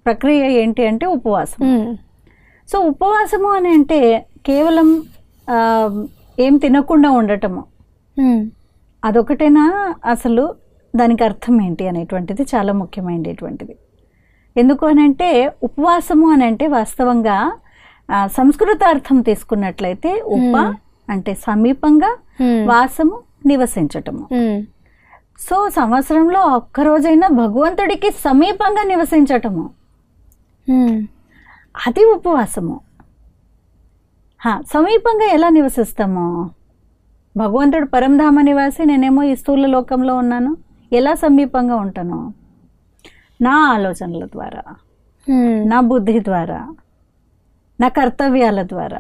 ప్రక్రియ ఏంటి అంటే ఉపవాసం. సో ఉపవాసము అని అంటే కేవలం ఏం తినకుండా ఉండటము అదొకటేనా? అసలు దానికి అర్థం ఏంటి అనేటువంటిది చాలా ముఖ్యమైనటువంటిది. ఎందుకు అని అంటే ఉపవాసము అని అంటే వాస్తవంగా సంస్కృత అర్థం తీసుకున్నట్లయితే ఉప అంటే సమీపంగా, వాసము నివసించటము. సో సంవత్సరంలో ఒక్కరోజైనా భగవంతుడికి సమీపంగా నివసించటము, అది ఉపవాసము. సమీపంగా ఎలా నివసిస్తాము? భగవంతుడు పరంధామ నివాసి, నేనేమో ఈ స్థూల లోకంలో ఉన్నాను, ఎలా సమీపంగా ఉంటాను? నా ఆలోచనల ద్వారా, నా బుద్ధి ద్వారా, నా కర్తవ్యాల ద్వారా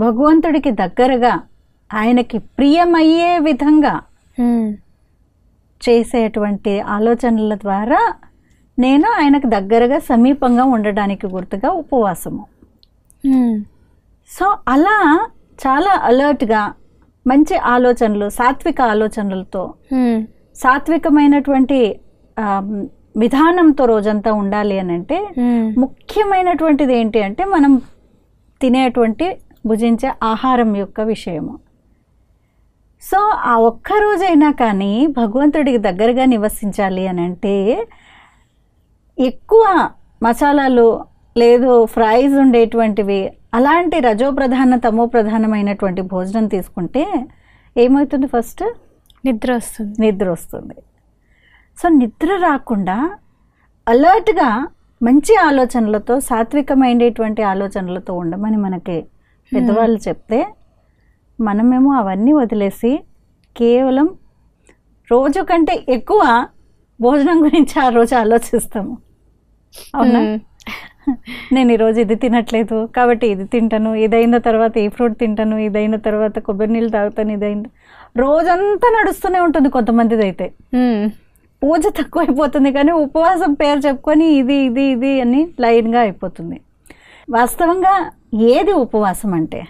భగవంతుడికి దగ్గరగా, ఆయనకి ప్రియమయ్యే విధంగా చేసేటువంటి ఆలోచనల ద్వారా నేను ఆయనకు దగ్గరగా సమీపంగా ఉండడానికి గుర్తుగా ఉపవాసము. సో అలా చాలా అలర్ట్గా మంచి ఆలోచనలు, సాత్విక ఆలోచనలతో, సాత్వికమైనటువంటి విధానంతో రోజంతా ఉండాలి అని అంటే ముఖ్యమైనటువంటిది ఏంటి అంటే మనం తినేటువంటి, భుజించే ఆహారం యొక్క విషయము. సో ఆ ఒక్కరోజైనా కానీ భగవంతుడికి దగ్గరగా నివసించాలి అని అంటే ఎక్కువ మసాలాలు లేదు, ఫ్రైస్ ఉండేటువంటివి, అలాంటి రజోప్రధాన తమో ప్రధానమైనటువంటి భోజనం తీసుకుంటే ఏమవుతుంది? ఫస్ట్ నిద్ర వస్తుంది. సో నిద్ర రాకుండా అలర్ట్గా మంచి ఆలోచనలతో, సాత్వికమైనటువంటి ఆలోచనలతో ఉండమని మనకి పెద్దవాళ్ళు చెప్తే మనమేమో అవన్నీ వదిలేసి కేవలం రోజు కంటే ఎక్కువ భోజనం గురించి ఆ రోజు ఆలోచిస్తాము. అవునా? నేను ఈరోజు ఇది తినట్లేదు కాబట్టి ఇది తింటాను, ఇదైన తర్వాత ఈ ఫ్రూట్ తింటాను, ఇదైన తర్వాత కొబ్బరి నీళ్ళు తాగుతాను, ఇదైన రోజంతా నడుస్తూనే ఉంటుంది. కొంతమందిది అయితే పూజ తక్కువైపోతుంది, కానీ ఉపవాసం పేరు చెప్పుకొని ఇది ఇది ఇది అని లైన్గా అయిపోతుంది. వాస్తవంగా ఏది ఉపవాసం అంటే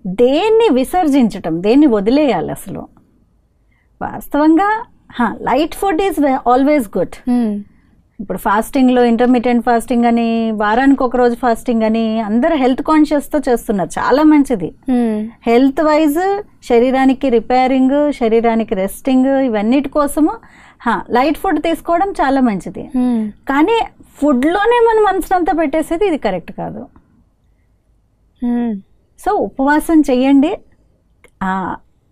దేన్ని విసర్జించటం, దేన్ని వదిలేయాలి అసలు. వాస్తవంగా light food is always good. ఇప్పుడు ఫాస్టింగ్లో ఇంటర్మీడియట్ ఫాస్టింగ్ అని, వారానికి ఒక రోజు ఫాస్టింగ్ అని అందరు హెల్త్ కాన్షియస్తో చేస్తున్నారు, చాలా మంచిది. హెల్త్ వైజ్ శరీరానికి రిపేరింగ్, శరీరానికి రెస్టింగ్, ఇవన్నిటి కోసము లైట్ ఫుడ్ తీసుకోవడం చాలా మంచిది. కానీ ఫుడ్లోనే మనం మనసునంతా పెట్టేసేది ఇది కరెక్ట్ కాదు. సో ఉపవాసం చెయ్యండి,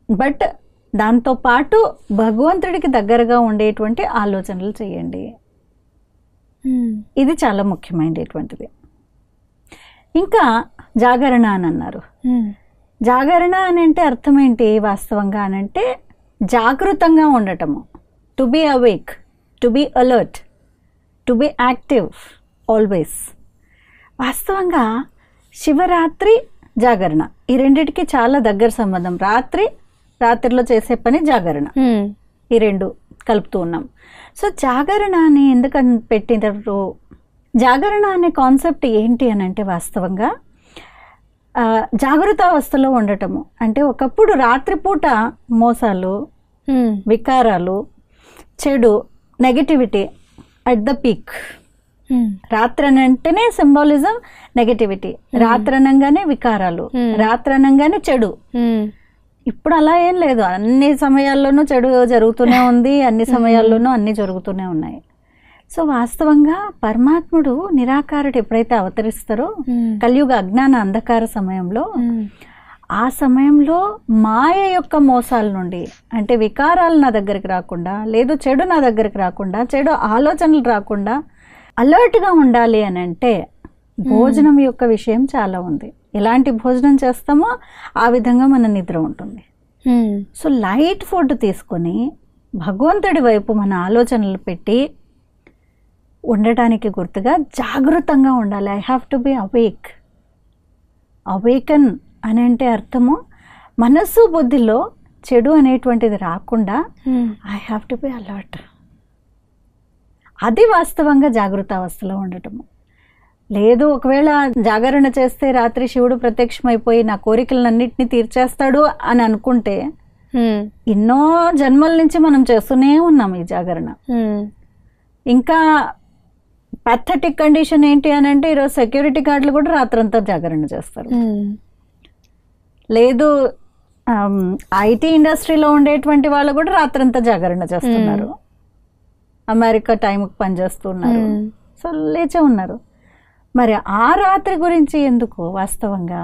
బట్ దాంతోపాటు భగవంతుడికి దగ్గరగా ఉండేటువంటి ఆలోచనలు చేయండి. ఇది చాలా ముఖ్యమైనటువంటిది. ఇంకా జాగరణ అని అన్నారు. జాగరణ అని అంటే అర్థం ఏంటి వాస్తవంగా అని అంటే జాగృతంగా ఉండటము, to be awake, to be alert, to be active always. వాస్తవంగా శివరాత్రి జాగరణ ఈ రెండిటికి చాలా దగ్గర సంబంధం. రాత్రిలో చేసే పని జాగరణ, ఈ రెండు కలుపుతూ ఉన్నాం. సో జాగరణ అని ఎందుకని పెట్టినారు? జాగరణ అనే కాన్సెప్ట్ ఏంటి అని అంటే వాస్తవంగా జాగృతావస్థలో ఉండటము. అంటే ఒకప్పుడు రాత్రిపూట మోసాలు, వికారాలు, చెడు, నెగటివిటీ అట్ ద పీక్. రాత్రి అంటేనే సింబాలిజం నెగటివిటీ, రాత్రి అనగానే వికారాలు, రాత్రి అనగానే చెడు. ఇప్పుడు అలా ఏం లేదు, అన్ని సమయాల్లోనూ చెడు జరుగుతూనే ఉంది, అన్ని సమయాల్లోనూ అన్ని జరుగుతూనే ఉన్నాయి. సో వాస్తవంగా పరమాత్ముడు నిరాకారుడు ఎప్పుడైతే అవతరిస్తారో కలియుగ అజ్ఞాన అంధకార సమయంలో, ఆ సమయంలో మాయ యొక్క మోసాల నుండి, అంటే వికారాలు నా దగ్గరికి రాకుండా, లేదు చెడు నా దగ్గరికి రాకుండా, చెడు ఆలోచనలు రాకుండా అలర్ట్గా ఉండాలి అని అంటే భోజనం యొక్క విషయం చాలా ఉంది. ఎలాంటి భోజనం చేస్తామో ఆ విధంగా మన నిద్ర ఉంటుంది. సో లైట్ ఫుడ్ తీసుకొని భగవంతుడి వైపు మన ఆలోచనలు పెట్టి ఉండటానికి గుర్తుగా జాగృతంగా ఉండాలి. I have to be awake. Awaken అని అంటే అర్థము మనస్సు బుద్ధిలో చెడు అనేటువంటిది రాకుండా I have to be alert. అది వాస్తవంగా జాగృతావస్థలో ఉండటము. లేదు ఒకవేళ జాగరణ చేస్తే రాత్రి శివుడు ప్రత్యక్షమైపోయి నా కోరికలన్నింటినీ తీర్చేస్తాడు అని అనుకుంటే ఎన్నో జన్మల నుంచి మనం చేస్తూనే ఉన్నాం ఈ జాగరణ. ఇంకా pathetic కండిషన్ ఏంటి అని అంటే ఈరోజు సెక్యూరిటీ గార్డులు కూడా రాత్రంతా జాగరణ చేస్తారు. లేదు ఐటీ ఇండస్ట్రీలో ఉండేటువంటి వాళ్ళు కూడా రాత్రంతా జాగరణ చేస్తున్నారు. అమెరికా టైంకి పనిచేస్తున్నారు. సో లేచే ఉన్నారు. మరి ఆ రాత్రి గురించి ఎందుకు? వాస్తవంగా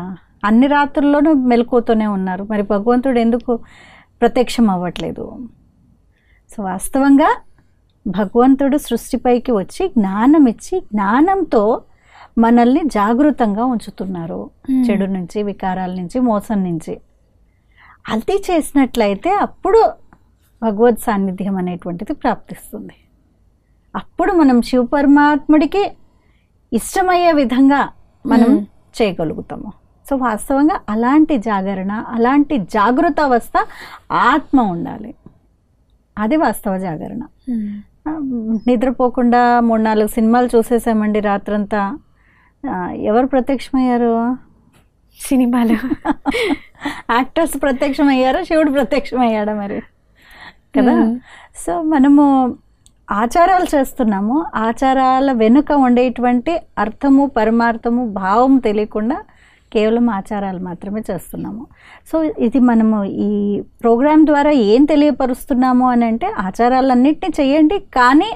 అన్ని రాత్రుల్లోనూ మెలకుతూనే ఉన్నారు. మరి భగవంతుడు ఎందుకు ప్రత్యక్షం అవ్వట్లేదు? సో వాస్తవంగా భగవంతుడు సృష్టిపైకి వచ్చి జ్ఞానం ఇచ్చి జ్ఞానంతో మనల్ని జాగృతంగా ఉంచుతున్నారు, చెడు నుంచి, వికారాల నుంచి, మోసం నుంచి. అది చేసినట్లయితే అప్పుడు భగవద్ సాన్నిధ్యం అనేటువంటిది ప్రాప్తిస్తుంది. అప్పుడు మనం శివ పరమాత్ముడికి ఇష్టమయ్యే విధంగా మనం చేయగలుగుతాము. సో వాస్తవంగా అలాంటి జాగరణ, అలాంటి జాగృత అవస్థ ఆత్మ ఉండాలి. అది వాస్తవ జాగరణ. నిద్రపోకుండా 3-4 సినిమాలు చూసేసామండి రాత్రంతా. ఎవరు ప్రత్యక్షమయ్యారు? సినిమాలు యాక్టర్స్ ప్రత్యక్షమయ్యారా, శివుడు ప్రత్యక్షమయ్యాడా మరి కదా? సో మనము ఆచారాలు చేస్తున్నాము, ఆచారాల వెనుక ఉండేటువంటి అర్థము, పరమార్థము, భావం తెలియకుండా కేవలం ఆచారాలు మాత్రమే చేస్తున్నాము. సో ఇది మనము ఈ ప్రోగ్రాం ద్వారా ఏం తెలియపరుస్తున్నాము అని అంటే ఆచారాలన్నింటినీ చేయండి, కానీ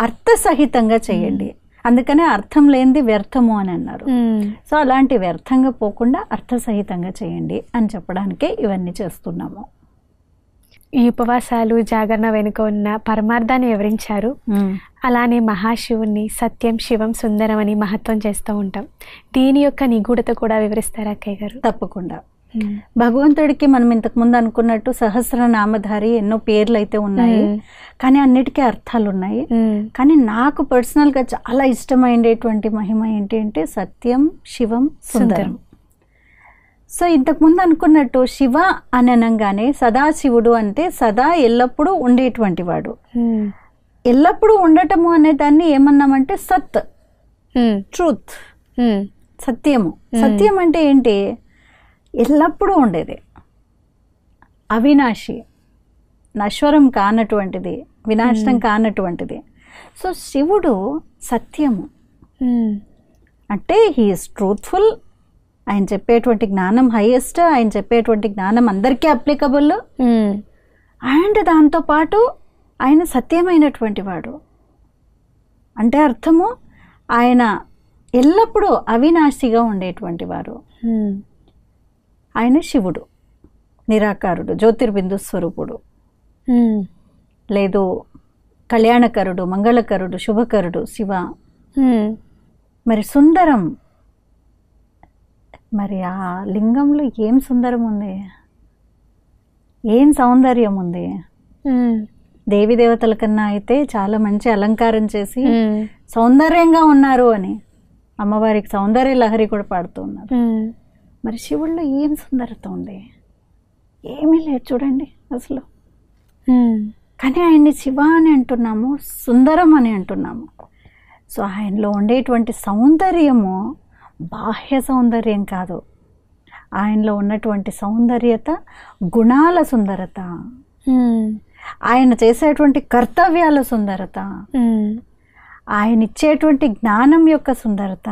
అర్థసహితంగా చేయండి. అందుకనే అర్థం లేనిది వ్యర్థము అని అన్నారు. సో అలాంటి వ్యర్థంగా పోకుండా అర్థసహితంగా చేయండి అని చెప్పడానికే ఇవన్నీ చేస్తున్నాము. ఈ ఉపవాసాలు, జాగరణ వెనుక ఉన్న పరమార్థాన్ని వివరించారు. అలానే మహాశివుణ్ణి సత్యం, శివం, సుందరం అని మహత్వం చేస్తూ ఉంటాం. దీని యొక్క నిగూఢత కూడా వివరిస్తారా అక్కయ్య గారు? తప్పకుండా. భగవంతుడికి మనం ఇంతకు ముందు అనుకున్నట్టు సహస్రనామధారి ఎన్నో పేర్లు అయితే ఉన్నాయి, కానీ అన్నిటికీ అర్థాలు ఉన్నాయి. కానీ నాకు పర్సనల్గా చాలా ఇష్టమైనటువంటి మహిమ ఏంటి అంటే సత్యం, శివం, సుందరం. సో ఇంతకుముందు అనుకున్నట్టు శివ అని అనగానే సదాశివుడు అంటే సదా ఎల్లప్పుడూ ఉండేటువంటి వాడు. ఎల్లప్పుడూ ఉండటము అనే దాన్ని ఏమన్నామంటే సత్, ట్రూత్, సత్యము. సత్యం అంటే ఏంటి? ఎల్లప్పుడూ ఉండేది, అవినాశి, నశ్వరం కానటువంటిది, వినాశనం కానటువంటిది. సో శివుడు సత్యము అంటే హీఈస్ ట్రూత్ఫుల్. ఆయన చెప్పేటువంటి జ్ఞానం హైయెస్ట్, ఆయన చెప్పేటువంటి జ్ఞానం అందరికీ అప్లికబుల్. అండ్ దాంతోపాటు ఆయన సత్యమైనటువంటి వాడు అంటే అర్థము ఆయన ఎల్లప్పుడూ అవినాశిగా ఉండేటువంటి వారు. ఆయన శివుడు, నిరాకారుడు, జ్యోతిర్బిందు స్వరూపుడు, లేదు కళ్యాణకరుడు, మంగళకరుడు, శుభకరుడు శివ. మరి సుందరం, మరి ఆ లింగంలో ఏం సుందరం ఉంది, ఏం సౌందర్యం ఉంది. దేవి దేవతల కన్నా అయితే చాలా మంచి అలంకారం చేసి సౌందర్యంగా ఉన్నారు అని అమ్మవారికి సౌందర్య లహరి కూడా పాడుతూ ఉన్నారు. మరి శివుడిలో ఏం సుందరత ఉంది? ఏమీ లేదు చూడండి అసలు. కానీ ఆయన్ని శివ అని అంటున్నాము, సుందరం అని అంటున్నాము. సో ఆయనలో ఉండేటువంటి సౌందర్యము బాహ్య సౌందర్యం కాదు, ఆయనలో ఉన్నటువంటి సౌందర్యత గుణాల సుందరత, ఆయన చేసేటువంటి కర్తవ్యాల సుందరత, ఆయన ఇచ్చేటువంటి జ్ఞానం యొక్క సుందరత,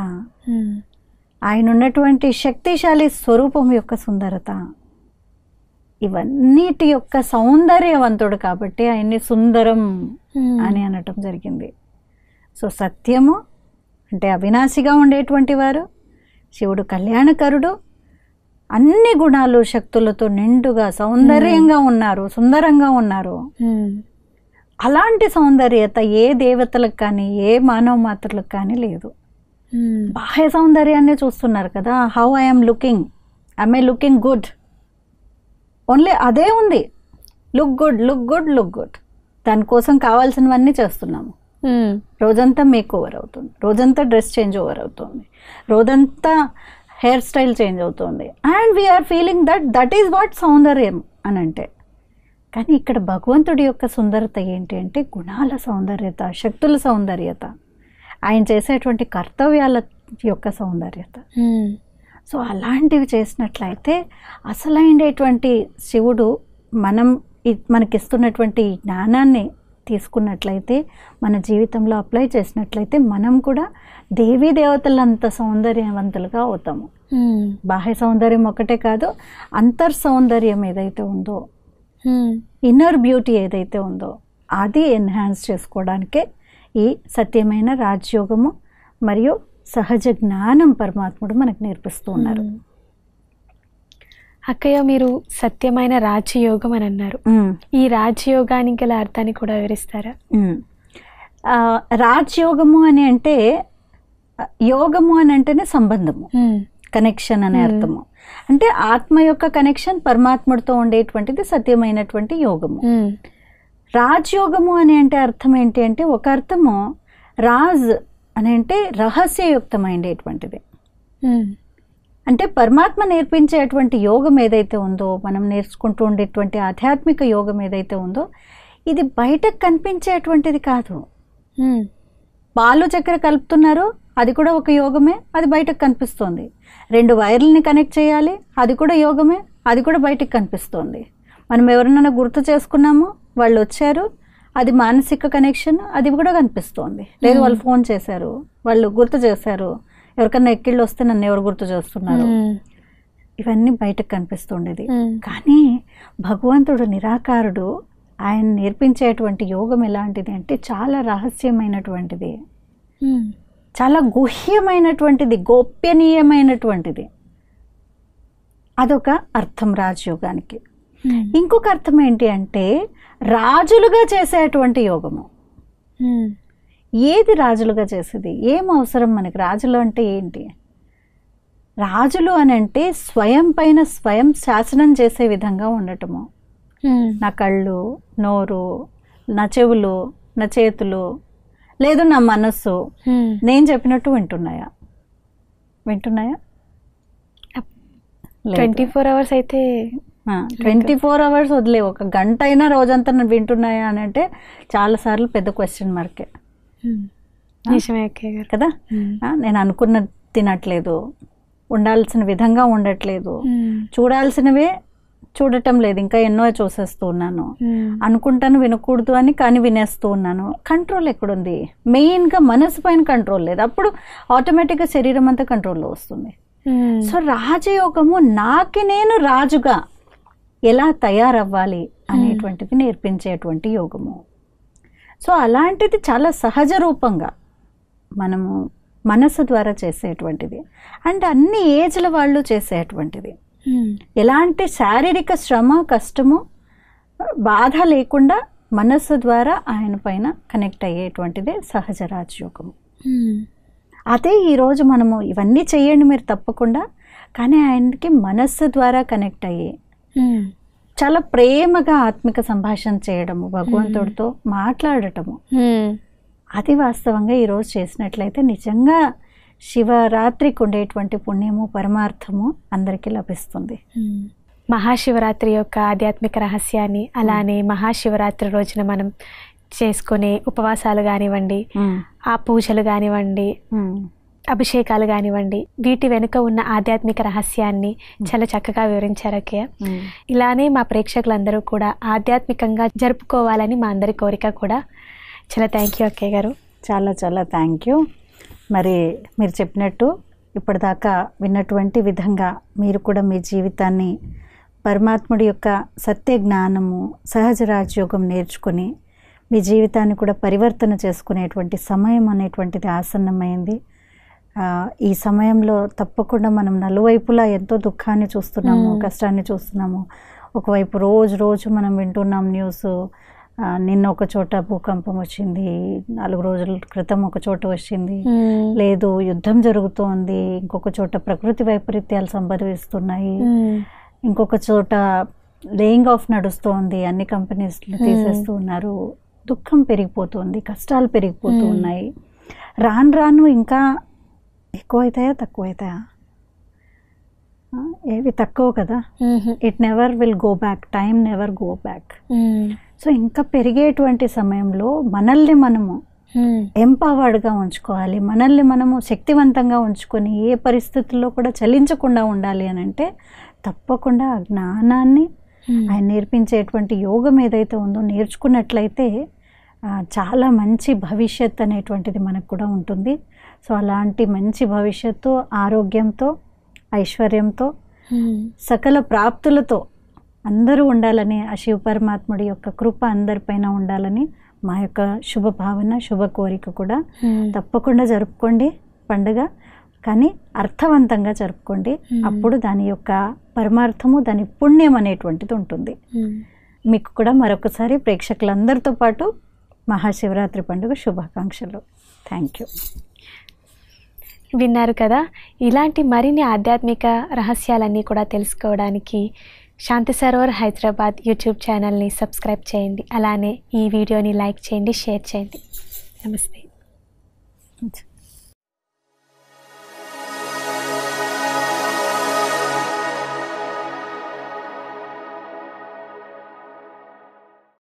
ఆయన ఉన్నటువంటి శక్తిశాలి స్వరూపం యొక్క సుందరత, ఇవన్నిటి యొక్క సౌందర్యవంతుడు కాబట్టి ఆయన్ని సుందరం అని అనటం జరిగింది. సో సత్యము అంటే అవినాశిగా ఉండేటువంటి వారు, శివుడు కళ్యాణకరుడు, అన్ని గుణాలు శక్తులతో నిండుగా సౌందర్యంగా ఉన్నారు, సుందరంగా ఉన్నారు. అలాంటి సౌందర్యత ఏ దేవతలకు కానీ ఏ మానవ మాత్రలకు కానీ లేదు. బాహ్య సౌందర్యాన్ని చూస్తున్నారు కదా, how I'm looking, I'm I looking good, only అదే ఉంది. Look good, look good, look good. దానికోసం కావాల్సినవన్నీ చేస్తున్నాము. రోజంతా మేక్ ఓవర్ అవుతుంది, రోజంతా డ్రెస్ చేంజ్ ఓవర్ అవుతుంది, రోజంతా హెయిర్ స్టైల్ చేంజ్ అవుతుంది, and we're feeling that is what సౌందర్యం అని అంటే. కానీ ఇక్కడ భగవంతుడి యొక్క సుందరత ఏంటి అంటే గుణాల సౌందర్యత, శక్తుల సౌందర్యత, ఆయన చేసేటువంటి కర్తవ్యాల యొక్క సౌందర్యత. సో అలాంటివి చేసినట్లయితే అసలైనటువంటి శివుడు మనకిస్తున్నటువంటి జ్ఞానాన్ని తీసుకున్నట్లయితే, మన జీవితంలో అప్లై చేసినట్లయితే మనం కూడా దేవీ దేవతలంత సౌందర్యవంతులుగా అవుతాము. బాహ్య సౌందర్యం ఒకటే కాదు, అంతర్ సౌందర్యం ఏదైతే ఉందో, ఇన్నర్ బ్యూటీ ఏదైతే ఉందో అది ఎన్హాన్స్ చేసుకోవడానికే ఈ సత్యమైన రాజయోగము మరియు సహజ జ్ఞానం పరమాత్ముడు మనకు నేర్పిస్తూ ఉన్నారు. అక్కయ్య, మీరు సత్యమైన రాజయోగం అని అన్నారు. ఈ రాజయోగానికి గల అర్థాన్ని కూడా వివరిస్తారా? రాజయోగము అని అంటే, యోగము అని అంటేనే సంబంధము, కనెక్షన్ అనే అర్థము. అంటే ఆత్మ యొక్క కనెక్షన్ పరమాత్ముడితో ఉండేటువంటిది సత్యమైనటువంటి యోగము. రాజయోగము అని అంటే అర్థం ఏంటి అంటే, ఒక అర్థము రాజ్ అని అంటే రహస్యయుక్తమైనటువంటిది. అంటే పరమాత్మ నేర్పించేటువంటి యోగం ఏదైతే ఉందో, మనం నేర్చుకుంటూ ఉండేటువంటి ఆధ్యాత్మిక యోగం ఏదైతే ఉందో, ఇది బయటకు కనిపించేటువంటిది కాదు. పాలు చక్కెర కలుపుతున్నారు, అది కూడా ఒక యోగమే, అది బయటకు కనిపిస్తోంది. 2 వైర్లని కనెక్ట్ చేయాలి, అది కూడా యోగమే, అది కూడా బయటకు కనిపిస్తోంది. మనం ఎవరినైనా గుర్తు చేసుకున్నాము, వాళ్ళు వచ్చారు, అది మానసిక కనెక్షన్, అది కూడా కనిపిస్తోంది. లేదు వాళ్ళు ఫోన్ చేశారు, వాళ్ళు గుర్తు చేశారు, ఎవరికన్నా ఎక్కిళ్ళు వస్తే నన్ను ఎవరు గుర్తు చేస్తున్నారు, ఇవన్నీ బయటకు కనిపిస్తుండేది. కానీ భగవంతుడు నిరాకారుడు, ఆయన నేర్పించేటువంటి యోగం ఎలాంటిది అంటే చాలా రహస్యమైనటువంటిది, చాలా గుహ్యమైనటువంటిది, గోప్యనీయమైనటువంటిది. అదొక అర్థం రాజయోగానికి. ఇంకొక అర్థం ఏంటి అంటే రాజులుగా చేసేటువంటి యోగము. ఏది రాజులుగా చేసేది? ఏం అవసరం మనకి? రాజులు అంటే ఏంటి? రాజులు అని అంటే స్వయం పైన స్వయం శాసనం చేసే విధంగా ఉండటము. నా కళ్ళు, నోరు, నా చెవులు, నా చేతులు, లేదు నా మనస్సు నేను చెప్పినట్టు వింటున్నాయా? 24 hours అయితే 24 hours వదిలే, 1 గంట అయినా రోజంతా వింటున్నాయా అని అంటే చాలాసార్లు పెద్ద క్వశ్చన్ మార్కే కదా. నేను అనుకున్నది తినట్లేదు, ఉండాల్సిన విధంగా ఉండట్లేదు, చూడాల్సినవే చూడటం లేదు, ఇంకా ఎన్నో చూసేస్తూ ఉన్నాను, అనుకుంటాను వినకూడదు అని కానీ వినేస్తూ ఉన్నాను. కంట్రోల్ ఎక్కడుంది? మెయిన్గా మనసు పైన కంట్రోల్ లేదు, అప్పుడు ఆటోమేటిక్గా శరీరం అంతా కంట్రోల్లో వస్తుంది. సో రాజయోగము నాకి నేను రాజుగా ఎలా తయారవ్వాలి అనేటువంటిది నేర్పించేటువంటి యోగము. సో అలాంటిది చాలా సహజ రూపంగా మనము మనసు ద్వారా చేసేటువంటిది, అండ్ అన్ని ఏజ్ల వాళ్ళు చేసేటువంటిది. ఎలాంటి శారీరక శ్రమ, కష్టము, బాధ లేకుండా మనస్సు ద్వారా ఆయన పైన కనెక్ట్ అయ్యేటువంటిదే సహజ రాజయోగము. అదే ఈరోజు మనము ఇవన్నీ చేయండి మీరు తప్పకుండా, కానీ ఆయనకి మనస్సు ద్వారా కనెక్ట్ అయ్యి చాలా ప్రేమగా ఆత్మిక సంభాషణ చేయడము, భగవంతుడితో మాట్లాడటము, అది వాస్తవంగా ఈరోజు చేసినట్లయితే నిజంగా శివరాత్రికి ఉండేటువంటి పుణ్యము పరమార్థము అందరికీ లభిస్తుంది. మహాశివరాత్రి యొక్క ఆధ్యాత్మిక రహస్యాన్ని, అలానే మహాశివరాత్రి రోజున మనం చేసుకునే ఉపవాసాలు కానివ్వండి, ఆ పూజలు కానివ్వండి, అభిషేకాలు కానివ్వండి, వీటి వెనుక ఉన్న ఆధ్యాత్మిక రహస్యాన్ని చాలా చక్కగా వివరించారు అక్కయ్య. ఇలానే మా ప్రేక్షకులందరూ కూడా ఆధ్యాత్మికంగా జరుపుకోవాలని మా అందరి కోరిక కూడా. చాలా థ్యాంక్ యూ అక్కయ్య గారు. చాలా చాలా థ్యాంక్ యూ. మరి మీరు చెప్పినట్టు ఇప్పటిదాకా విన్నటువంటి విధంగా మీరు కూడా మీ జీవితాన్ని పరమాత్ముడి యొక్క సత్య జ్ఞానము, సహజ రాజయోగం నేర్చుకుని మీ జీవితాన్ని కూడా పరివర్తన చేసుకునేటువంటి సమయం అనేటువంటిది ఆసన్నమైంది. ఈ సమయంలో తప్పకుండా మనం నలువైపులా ఎంతో దుఃఖాన్ని చూస్తున్నాము, కష్టాన్ని చూస్తున్నాము. ఒకవైపు రోజు మనం వింటున్నాం న్యూస్. నిన్న ఒక చోట భూకంపం వచ్చింది, 4 రోజుల క్రితం ఒక చోట వచ్చింది, లేదు యుద్ధం జరుగుతోంది, ఇంకొక చోట ప్రకృతి వైపరీత్యాలు సంభవిస్తున్నాయి, ఇంకొక చోట లేయింగ్ ఆఫ్ నడుస్తోంది, అన్ని కంపెనీస్లు తీసేస్తూ ఉన్నారు. దుఃఖం పెరిగిపోతుంది, కష్టాలు పెరిగిపోతూ ఉన్నాయి. రాను ఇంకా ఎక్కువైతాయా తక్కువైతాయా? ఏవి తక్కువ కదా. It never will go back, time never go back. So ఇంకా పెరిగేటువంటి సమయంలో మనల్ని మనము ఎంపవర్డ్గా ఉంచుకోవాలి, మనల్ని మనము శక్తివంతంగా ఉంచుకొని ఏ పరిస్థితుల్లో కూడా చలించకుండా ఉండాలి అని అంటే తప్పకుండా ఆ జ్ఞానాన్ని, ఆయన నేర్పించేటువంటి యోగం ఏదైతే ఉందో నేర్చుకున్నట్లయితే చాలా మంచి భవిష్యత్ అనేటువంటిది మనకు కూడా ఉంటుంది. సో అలాంటి మంచి భవిష్యత్తు, ఆరోగ్యంతో, ఐశ్వర్యంతో, సకల ప్రాప్తులతో అందరూ ఉండాలని, ఆ శివ పరమాత్ముడి యొక్క కృప అందరిపైన ఉండాలని మా యొక్క శుభ భావన, శుభ కోరిక కూడా. తప్పకుండా జరుపుకోండి పండుగ, కానీ అర్థవంతంగా జరుపుకోండి. అప్పుడు దాని యొక్క పరమార్థము, దాని పుణ్యం అనేటువంటిది ఉంటుంది. మీకు కూడా మరొకసారి ప్రేక్షకులందరితో పాటు మహాశివరాత్రి పండుగ శుభాకాంక్షలు. Thank you. విన్నారు కదా, ఇలాంటి మరిన్ని ఆధ్యాత్మిక రహస్యాలన్నీ కూడా తెలుసుకోవడానికి శాంతి సరోవర్ హైదరాబాద్ యూట్యూబ్ ఛానల్ని సబ్స్క్రైబ్ చేయండి. అలానే ఈ వీడియోని లైక్ చేయండి, షేర్ చేయండి. నమస్తే.